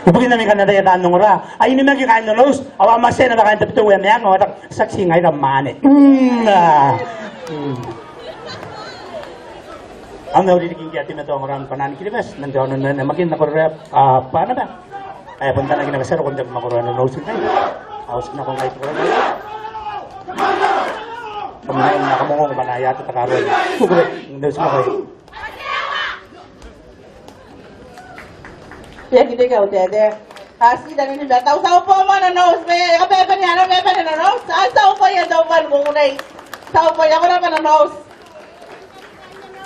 Upagin namin ka na tayo tanong ra. Ay, ini magi kain na los. Awa masaya na bakain tapito uya maya. Ngawatak saksi ngay ramane. Ang nauliligin kaya tinato ang marang panani kilibas. Nandiyan na magin na korep. Paano ba? Ay, punta na ginagасaro kung dapat makuruan ng los. Awas na kung kahit korep. Kumain na kamungong manaya at takaroon. Hindi mo kayo. Ya kita kau tiada. Asli dan ini dah tahu tahu apa mana nos. Apa apa ni? Apa apa ni nos? Tahu apa ya tahu apa mungkin. Tahu apa ya apa nos.